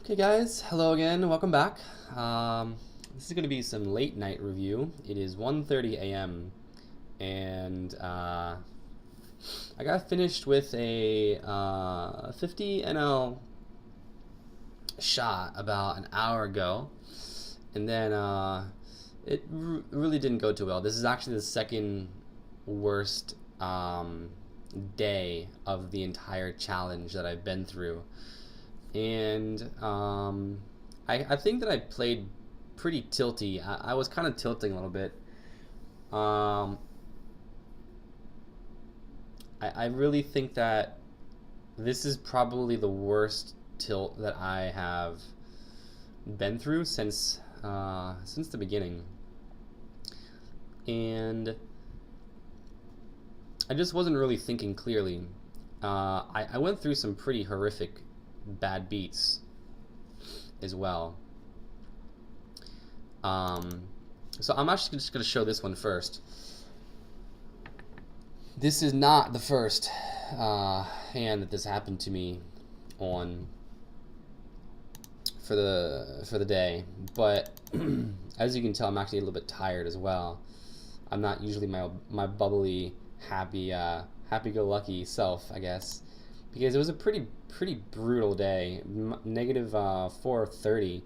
Okay, guys, hello again. Welcome back. This is going to be some late night review. It is 1:30 a.m. and I got finished with a 50 NL shot about an hour ago, and then it really didn't go too well. This is actually the second worst day of the entire challenge that I've been through. And I think that I played pretty tilty. I was kind of tilting a little bit. Um, I really think that this is probably the worst tilt that I have been through since the beginning, and I just wasn't really thinking clearly. I went through some pretty horrific bad beats as well. Um, so I'm actually just going to show this one first. This is not the first hand that this happened to me on for the day, but as you can tell, I'm actually a little bit tired as well. I'm not usually my bubbly, happy-go-lucky self, I guess, because it was a pretty brutal day. Negative 430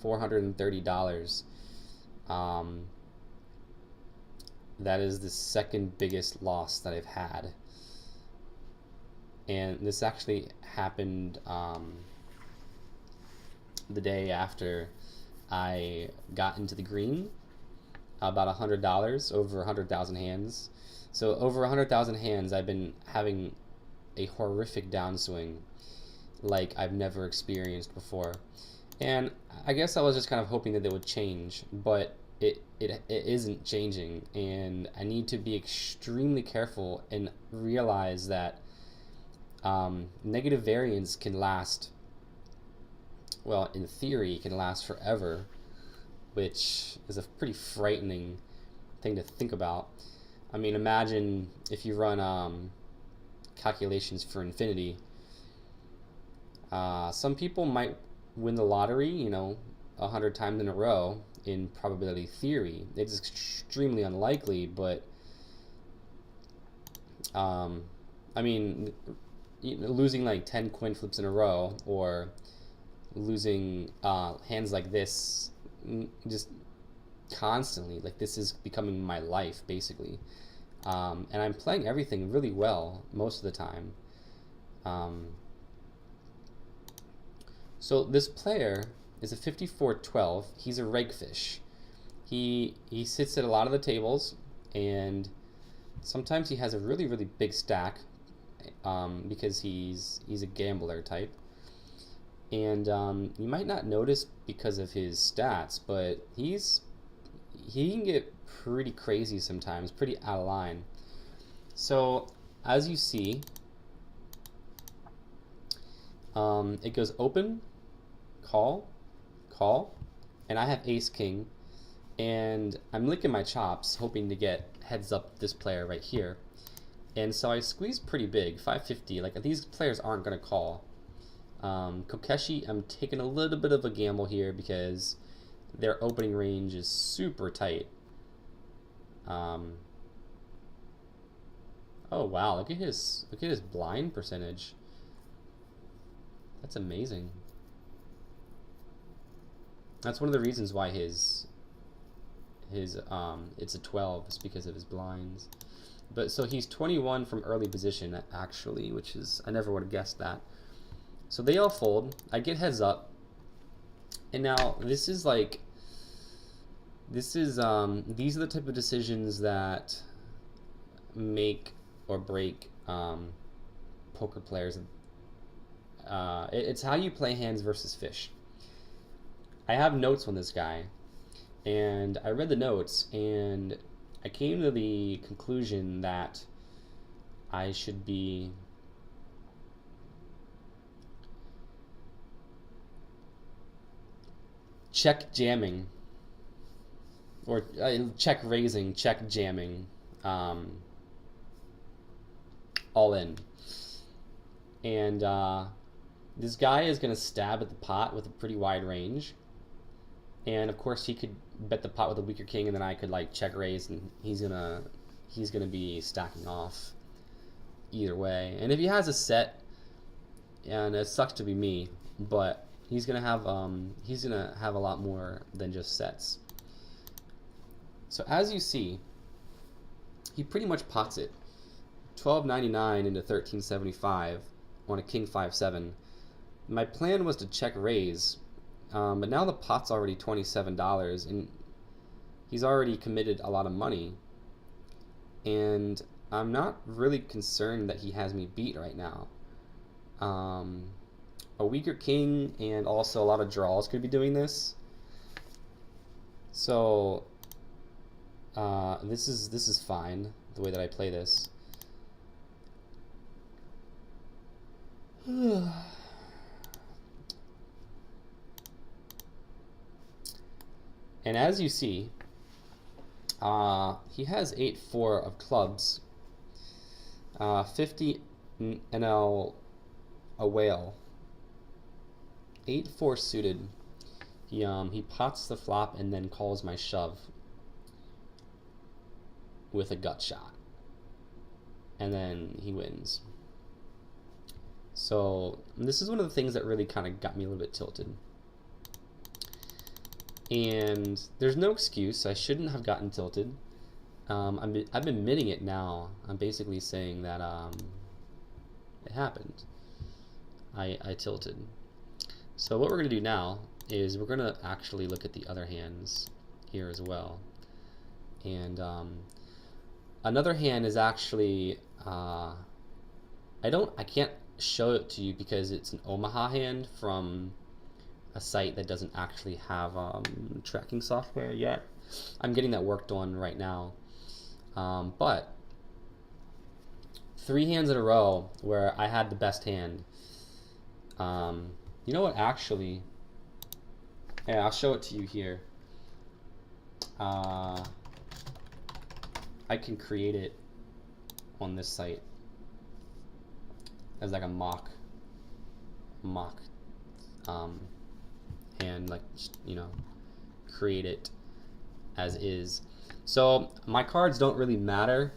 $430. That is the second biggest loss that I've had, and this actually happened the day after I got into the green, about $100 over 100,000 hands. So over 100,000 hands, I've been having a horrific downswing like I've never experienced before. And I guess I was just kind of hoping that it would change, but it isn't changing, and I need to be extremely careful and realize that negative variance can last, well, in theory, can last forever, which is a pretty frightening thing to think about. I mean, imagine if you run calculations for infinity. Some people might win the lottery, 100 times in a row in probability theory. It's extremely unlikely, but I mean, losing like 10 coin flips in a row, or losing hands like this just constantly, like this is becoming my life basically. And I'm playing everything really well most of the time. So this player is a 54-12. He's a regfish. He sits at a lot of the tables, and sometimes he has a really big stack because he's a gambler type. And you might not notice because of his stats, but he can get pretty crazy sometimes, pretty out of line. So as you see, it goes open, call, and I have ace king, and I'm licking my chops hoping to get heads up this player right here. And so I squeeze pretty big, 550. Like, these players aren't going to call. Kokeshi, I'm taking a little bit of a gamble here because their opening range is super tight. Oh wow, look at his blind percentage. That's amazing. That's one of the reasons why his it's a 12, is because of his blinds. But so he's 21 from early position actually, which is, I never would have guessed that. So they all fold. I get heads up, and now this is these are the type of decisions that make or break poker players. It's how you play hands versus fish. I have notes on this guy, and I read the notes, and I came to the conclusion that I should be check jamming, or check raising, check jamming, all in. And This guy is going to stab at the pot with a pretty wide range. And of course he could bet the pot with a weaker king, and then I could like check raise, and he's gonna be stacking off either way. And if he has a set, and it sucks to be me, but he's gonna have a lot more than just sets. So as you see, he pretty much pots it. 1299 into 1375 on a king 5-7. My plan was to check raise, but now the pot's already $27, and he's already committed a lot of money. And I'm not really concerned that he has me beat right now. A weaker king and also a lot of draws could be doing this. So this is fine the way that I play this. And as you see, he has 8-4 of clubs, 50 NL a whale, 8-4 suited. He pots the flop and then calls my shove with a gut shot, and then he wins. So this is one of the things that really kind of got me a little bit tilted. And there's no excuse. I shouldn't have gotten tilted. I'm admitting it now. I'm basically saying that it happened. I tilted. So what we're going to do now is we're going to actually look at the other hands here as well. And another hand is actually I can't show it to you because it's an Omaha hand from a site that doesn't actually have tracking software yet. I'm getting that worked on right now. But 3 hands in a row where I had the best hand. You know what, actually, yeah, I'll show it to you here. I can create it on this site as like a mock and like, you know, create it as is. So my cards don't really matter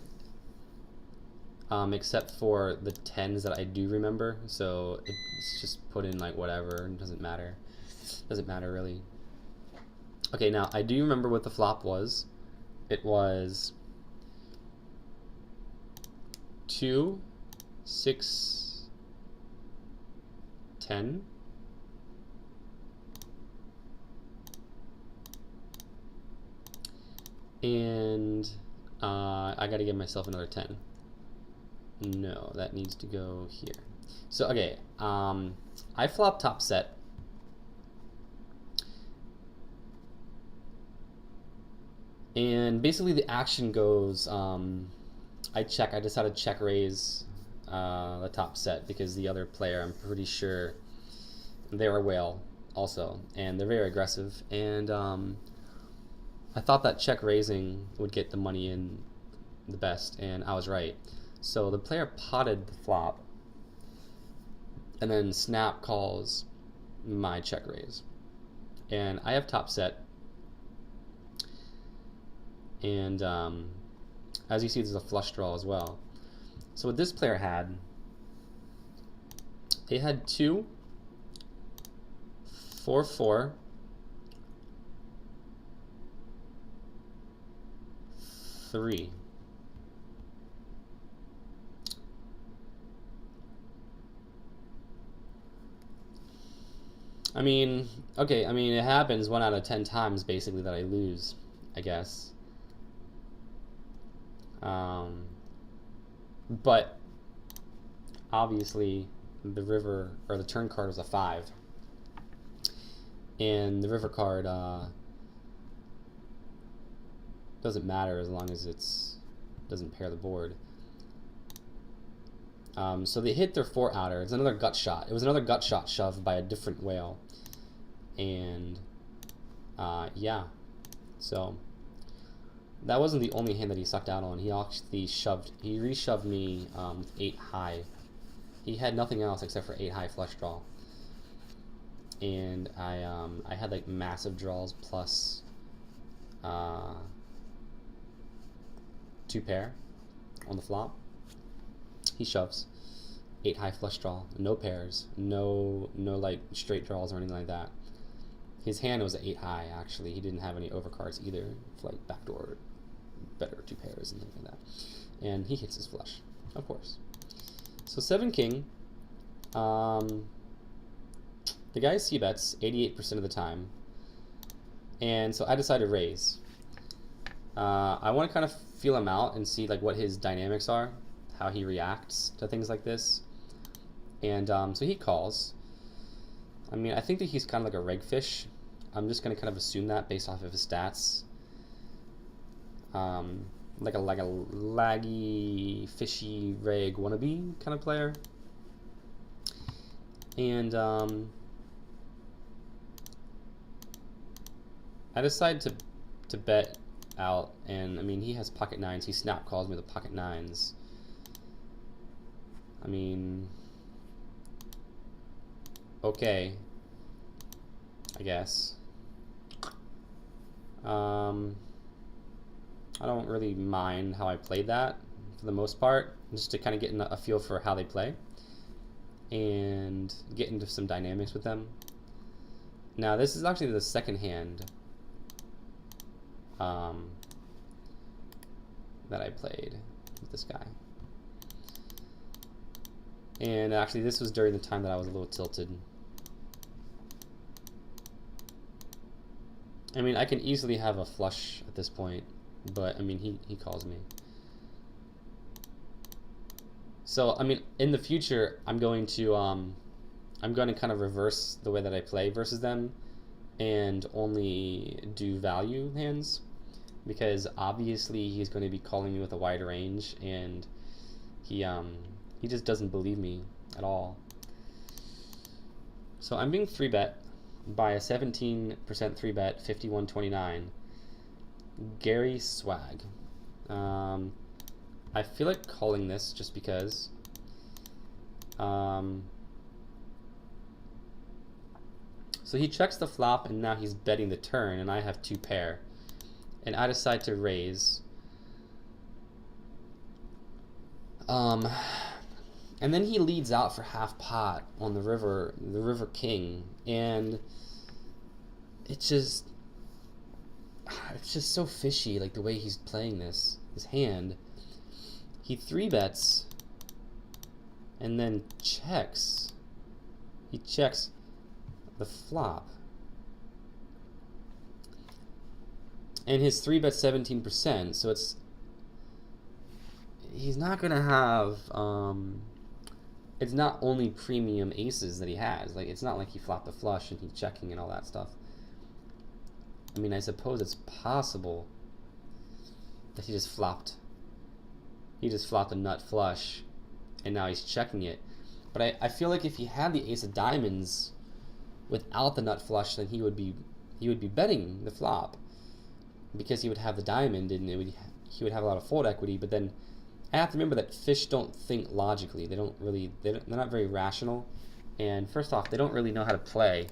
except for the 10s that I do remember, so it's just put in like whatever, it doesn't matter really. Okay, now I do remember what the flop was. It was 2, 6, 10. And I gotta give myself another 10. No, that needs to go here. So okay, I flop top set. And basically the action goes, I decided to check raise the top set because the other player, I'm pretty sure they're a whale also, and they're very aggressive, and I thought that check raising would get the money in the best, and I was right. So the player potted the flop, and then snap calls my check raise. And I have top set, and as you see, there's a flush draw as well. So what this player had, they had 2, 4, 4, 3. I mean, okay, I mean, it happens 1 out of 10 times basically that I lose, I guess. But obviously the river, or the turn card, was a 5, and the river card doesn't matter as long as it's doesn't pair the board. So they hit their 4-outer. It's another gut shot. It was another gut shot shoved by a different whale, and yeah, so that wasn't the only hand that he sucked out on. He actually reshoved me 8 high. He had nothing else except for 8 high flush draw. and I had like massive draws plus 2 pair on the flop. He shoves 8 high flush draw, no pairs, no like straight draws or anything like that. His hand was 8 high actually. He didn't have any overcards either for like backdoor better 2 pairs and things like that. And he hits his flush, of course. So 7 king. The guy c-bets 88% of the time, and so I decided to raise. I want to kind of feel him out and see like what his dynamics are, how he reacts to things like this. And so he calls. I mean, I think that he's kind of like a reg fish. I'm just going to kind of assume that based off of his stats. Like a laggy, fishy reg wannabe kind of player. And I decide to bet out, and I mean he has pocket nines. He snap calls me the pocket nines. I mean, okay, I guess. I don't really mind how I played that for the most part, just to kind of get a feel for how they play and get into some dynamics with them. Now this is actually the second hand that I played with this guy. And actually this was during the time that I was a little tilted. I mean, I can easily have a flush at this point, but I mean, he calls me. So I mean, in the future, I'm going to kind of reverse the way that I play versus them, and only do value hands, because obviously he's going to be calling me with a wide range, and he just doesn't believe me at all. So I'm being 3-bet by a 17% 3-bet, 51.29. Gary Swag. I feel like calling this just because. So he checks the flop, and now he's betting the turn, and I have 2 pair, and I decide to raise. And then he leads out for half pot on the river king, and it's just so fishy, like the way he's playing his hand. He 3-bets and then checks. He checks the flop, and his 3-bet's 17%, so he's not gonna have it's not only premium aces that he has. Like, it's not like he flopped a flush and he's checking and all that stuff. I mean, I suppose it's possible that he just flopped a nut flush and now he's checking it. But I feel like if he had the ace of diamonds without the nut flush, then he would be betting the flop, because he would have the diamond, and he would have a lot of fold equity. But then I have to remember that fish don't think logically. They're not very rational, and first off, they don't really know how to play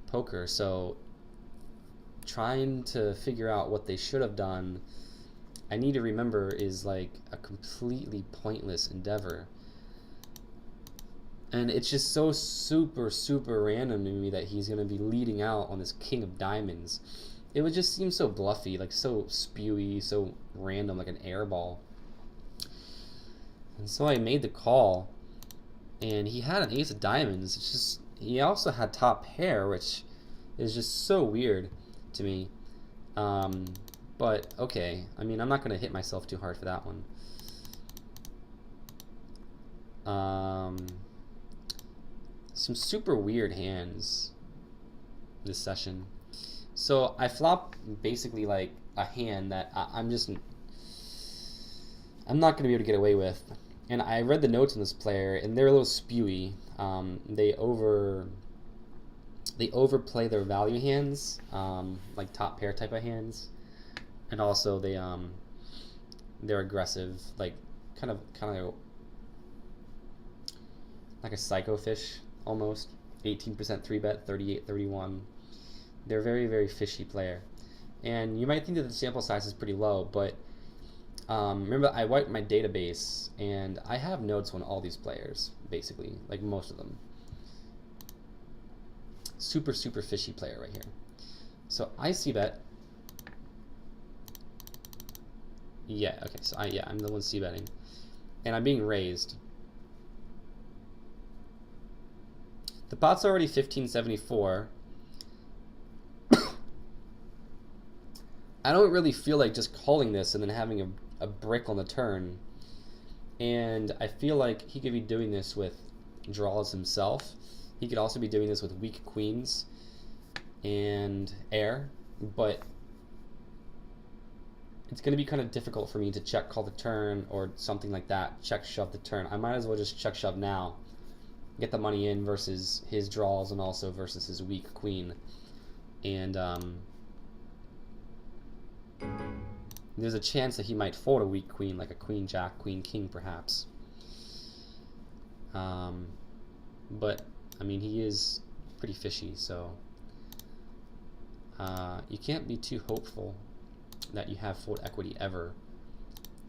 poker. So trying to figure out what they should have done, I need to remember, is like a completely pointless endeavor. And it's just so super random to me that he's going to be leading out on this king of diamonds. It would just seem so bluffy, like so spewy, so random, like an air ball. And so I made the call, and he had an ace of diamonds. It's just, he also had top pair, which is just so weird to me. But okay, I mean, I'm not going to hit myself too hard for that one. Some super weird hands this session. So I flop basically like a hand that I'm not going to be able to get away with. And I read the notes on this player, and they're a little spewy. They overplay their value hands, like top pair type of hands, and also they're aggressive, like kind of like a psycho fish almost. 18% 3-bet, 38, 31. They're a very, very fishy player. And you might think that the sample size is pretty low, but remember, I wiped my database, and I have notes on all these players, basically, like most of them. Super, super fishy player right here. So I c-bet. Yeah, okay, so I'm the one c-betting. And I'm being raised. The pot's already 1574. I don't really feel like just calling this and then having a brick on the turn. And I feel like he could be doing this with draws himself. He could also be doing this with weak queens and air, but it's going to be kind of difficult for me to check call the turn or something like that, check shove the turn. I might as well just check shove now, get the money in versus his draws and also versus his weak queen. And there's a chance that he might fold a weak queen, like a queen jack, queen king perhaps. But I mean, he is pretty fishy, so you can't be too hopeful that you have fold equity ever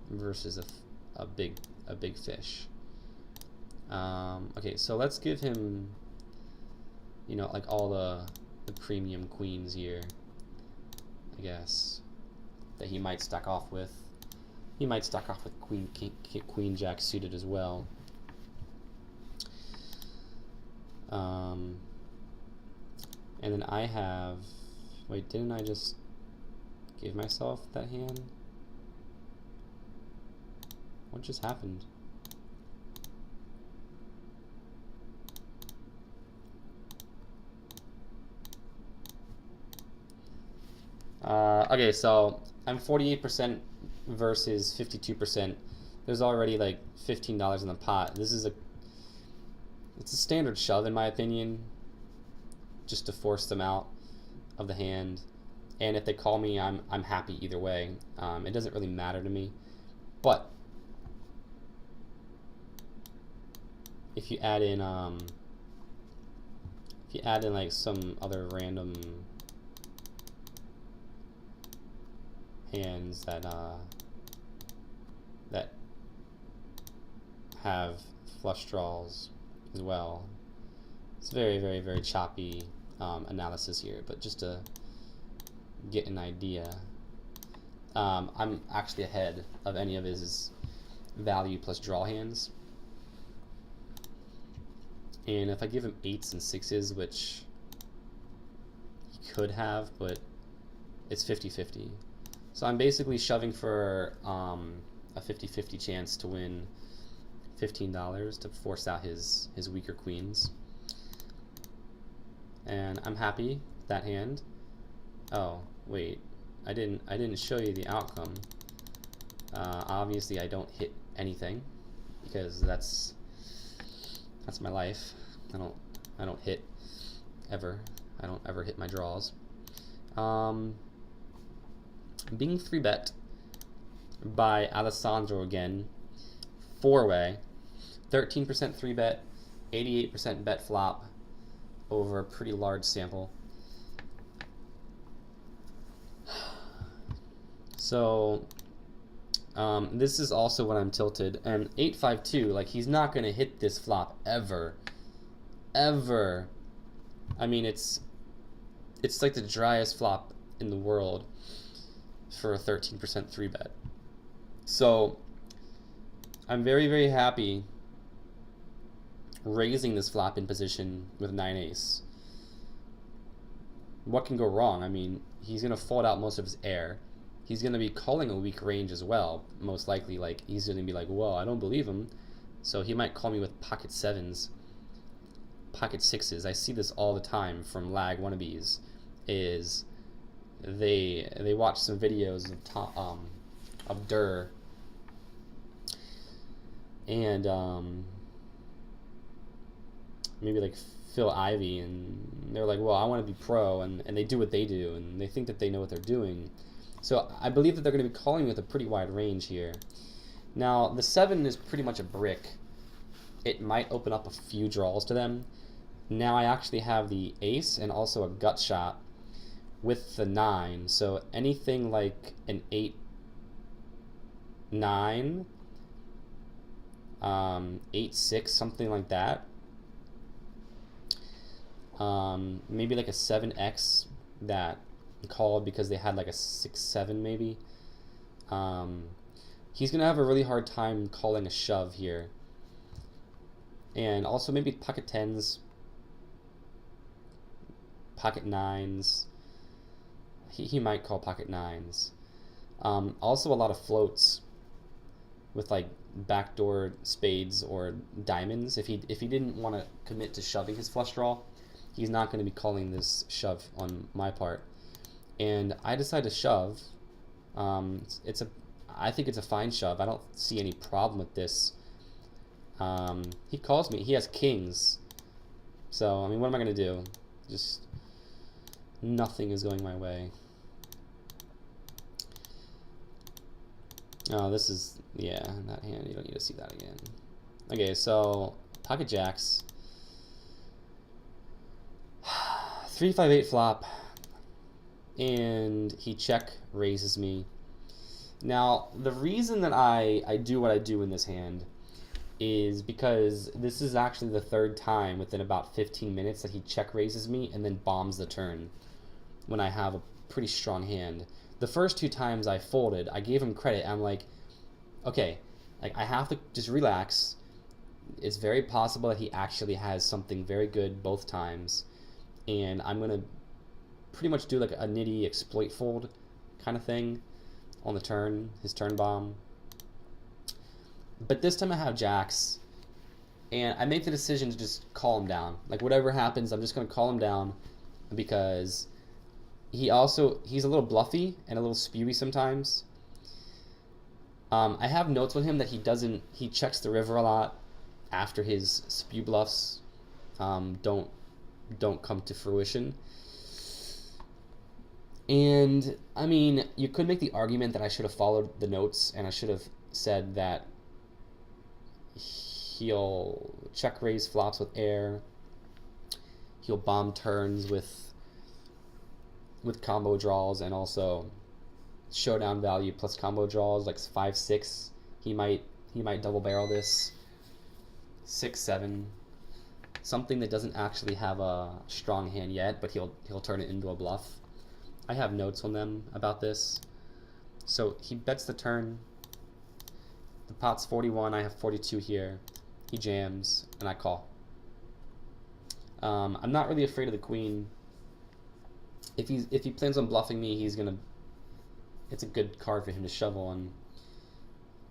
versus a big fish. Okay, so let's give him, you know, like all the premium queens here, I guess, that he might stack off with. He might stack off with queen jack suited as well. And then I have, wait, didn't I just give myself that hand? What just happened? Okay, so I'm 48% versus 52%. There's already like $15 in the pot. This is it's a standard shove in my opinion, just to force them out of the hand. And if they call me, I'm happy either way. It doesn't really matter to me. But if you add in like some other random hands that that have flush draws as well, it's very, very, very choppy analysis here, but just to get an idea, I'm actually ahead of any of his value plus draw hands. And if I give him 8s and 6s, which he could have, but it's 50-50. So I'm basically shoving for a 50-50 chance to win $15 to force out his weaker queens. And I'm happy with that hand. Oh, wait. I didn't show you the outcome. Obviously I don't hit anything because that's my life. I don't hit ever. I don't ever hit my draws. Being 3-bet by Alessandro again, 4-way, 13% 3-bet, 88% bet flop over a pretty large sample. So this is also when I'm tilted, and 8-5-2, like, he's not gonna hit this flop ever. I mean, it's like the driest flop in the world for a 13% 3-bet. So I'm very, very happy raising this flop in position with 9-ace. What can go wrong? I mean, he's gonna fold out most of his air. He's gonna be calling a weak range as well, most likely. Like, he's gonna be like, well, I don't believe him, so he might call me with pocket 7s, pocket 6s. I see this all the time from lag wannabes. Is they watch some videos of Durr, and maybe like Phil Ivey, and they're like, well, I want to be pro, and they do what they do, and they think that they know what they're doing. So I believe that they're going to be calling with a pretty wide range here. Now, the 7 is pretty much a brick. It might open up a few draws to them, Now I actually have the ace and also a gut shot with the 9. So anything like an 8, 9, 8, 6, something like that. Maybe like a 7x that called because they had like a 6, 7 maybe. He's gonna have a really hard time calling a shove here. And also maybe pocket 10s, pocket 9s. He might call pocket 9s. Also a lot of floats with like backdoor spades or diamonds. If he didn't want to commit to shoving his flush draw, he's not going to be calling this shove on my part. And I decide to shove. I think it's a fine shove. I don't see any problem with this. He calls me. He has kings. So, I mean, what am I going to do? Just nothing is going my way. Oh, this is, yeah, that hand. You don't need to see that again. Okay, so pocket jacks. 3, 5, 8 flop. And he check raises me. Now, the reason that I do what I do in this hand is because this is actually the 3rd time within about 15 minutes that he check raises me and then bombs the turn when I have a pretty strong hand. The first 2 times I folded, I gave him credit. I'm like, okay, like I have to just relax. It's very possible that he actually has something very good both times, and I'm gonna pretty much do like a nitty exploit fold kind of thing on the turn, his turn bomb. But this time I have jacks, and I make the decision to just call him down. Like whatever happens, I'm just gonna call him down because he's a little bluffy and a little spewy sometimes. I have notes on him that he checks the river a lot after his spew bluffs don't come to fruition. And I mean, you could make the argument that I should have followed the notes and I should have said that he'll check raise flops with air, he'll bomb turns with combo draws, and also showdown value plus combo draws like 5, 6. He might double barrel this 6, 7, something that doesn't actually have a strong hand yet, but he'll turn it into a bluff. I have notes on them about this. So he bets the turn. The pot's 41. I have 42 here. He jams, and I call. I'm not really afraid of the queen. If he plans on bluffing me, it's a good card for him to shove on.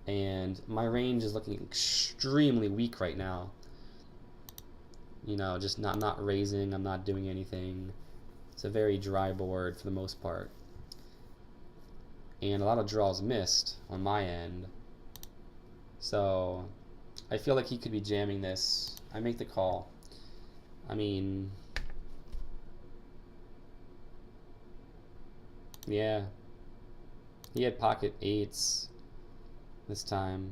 And my range is looking extremely weak right now. You know, just not raising. I'm not doing anything. It's a very dry board for the most part. And a lot of draws missed on my end. So I feel like he could be jamming this. I make the call. I mean, yeah. He had pocket 8s this time.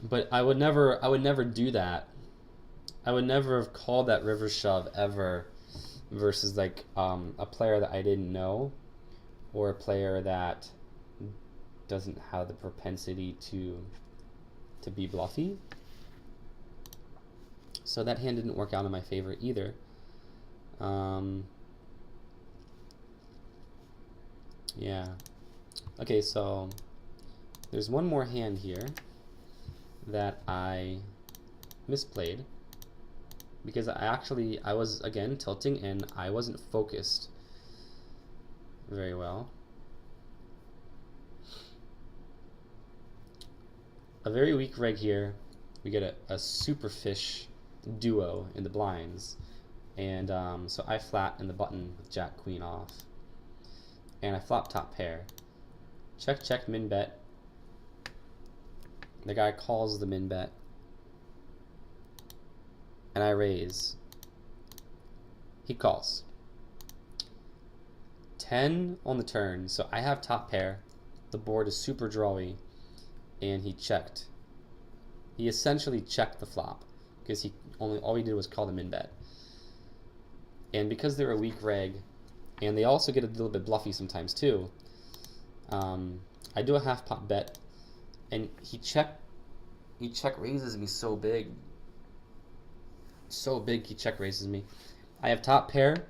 But I would never do that. I would never have called that river shove ever versus like a player that I didn't know or a player that doesn't have the propensity to be bluffy. So that hand didn't work out in my favor either. Yeah. Okay, so there's one more hand here that I misplayed because I was again tilting and I wasn't focused very well. A very weak reg here. We get a super fish duo in the blinds, and so I flat in the button with Jack Queen off, and I flop top pair. Check check min bet. The guy calls the min bet, and I raise. He calls. 10 on the turn, so I have top pair. The board is super drawy. and he checked. He essentially checked the flop because all he did was call the min bet. And because they're a weak reg, and they also get a little bit bluffy sometimes too, I do a half pot bet, and he check raises me so big. So big he check raises me. I have top pair,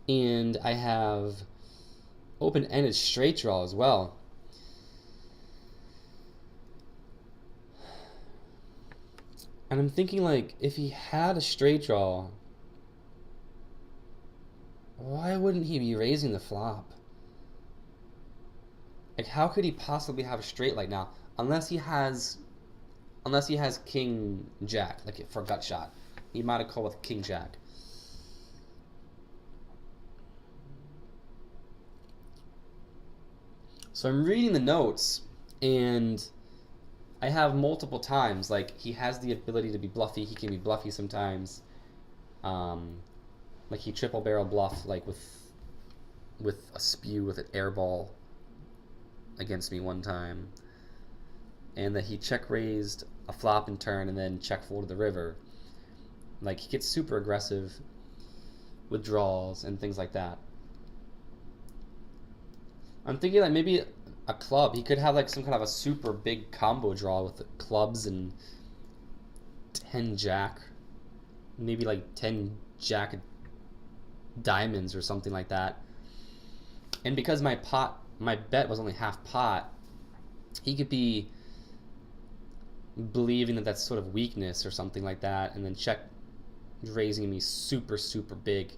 and I have open-ended straight draw as well. And I'm thinking, like, if he had a straight draw, why wouldn't he be raising the flop? Like, how could he possibly have a straight like now? Unless he has king jack, like for a gut shot. He might have called with king jack. So I'm reading the notes, and I have multiple times, like, he has the ability to be bluffy. He can be bluffy sometimes. Like, he triple barrel bluff, like with a spew with an air ball against me one time. And that he check raised a flop and turn and then check folded the river. Like, he gets super aggressive with draws and things like that. I'm thinking that maybe a club, he could have like some kind of a super big combo draw with the clubs and 10 jack, maybe like 10 jack diamonds or something like that. And because my bet was only half pot, he could be believing that that's sort of weakness or something like that, and then check raising me super big.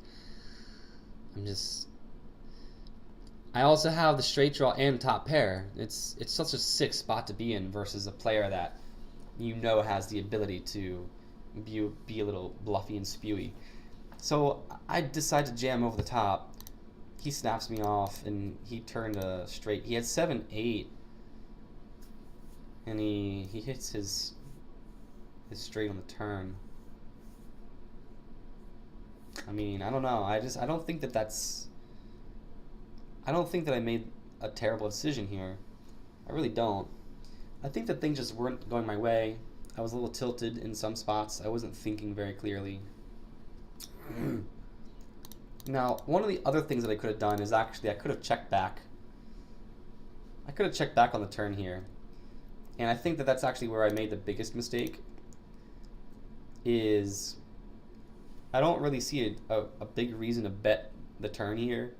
I also have the straight draw and top pair. It's such a sick spot to be in versus a player that you know has the ability to be a little bluffy and spewy. So I decide to jam over the top. He snaps me off, and he turned a straight. He had 7-8, and he hits his straight on the turn. I mean, I don't know. I don't think that I made a terrible decision here. I really don't. I think that things just weren't going my way. I was a little tilted in some spots. I wasn't thinking very clearly. Now, one of the other things that I could have done is actually I could have checked back. I could have checked back on the turn here. And I think that that's actually where I made the biggest mistake. Is I don't really see a big reason to bet the turn here.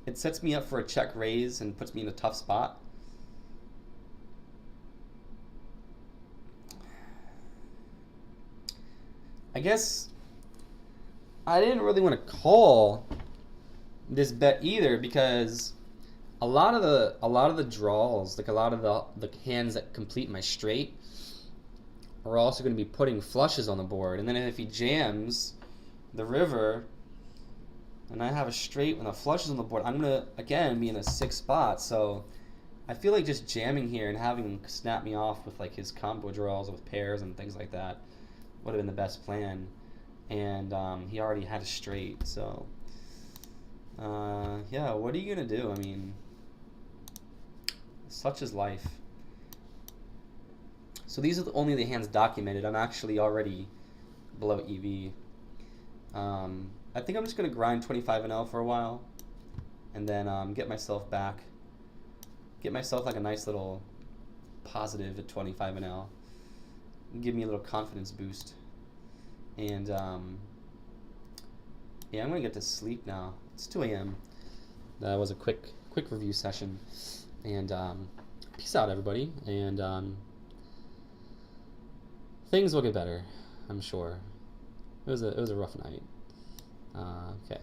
It sets me up for a check raise and puts me in a tough spot. I guess I didn't really want to call this bet either, because a lot of the draws, like a lot of the hands that complete my straight, are also going to be putting flushes on the board. And then if he jams the river and I have a straight when the flush is on the board, I'm going to, again, be in a sick spot. So I feel like just jamming here and having him snap me off with like his combo draws with pairs and things like that would have been the best plan. And he already had a straight, so yeah, what are you going to do? I mean, such is life. So these are only the hands documented. I'm actually already below EV. I think I'm just going to grind 25-0 for a while, and then get myself back. Get myself like a nice little positive at 25-0. Give me a little confidence boost. And yeah, I'm going to get to sleep now. It's 2 a.m. That was a quick review session. And peace out, everybody. And things will get better, I'm sure. It was a rough night. Okay.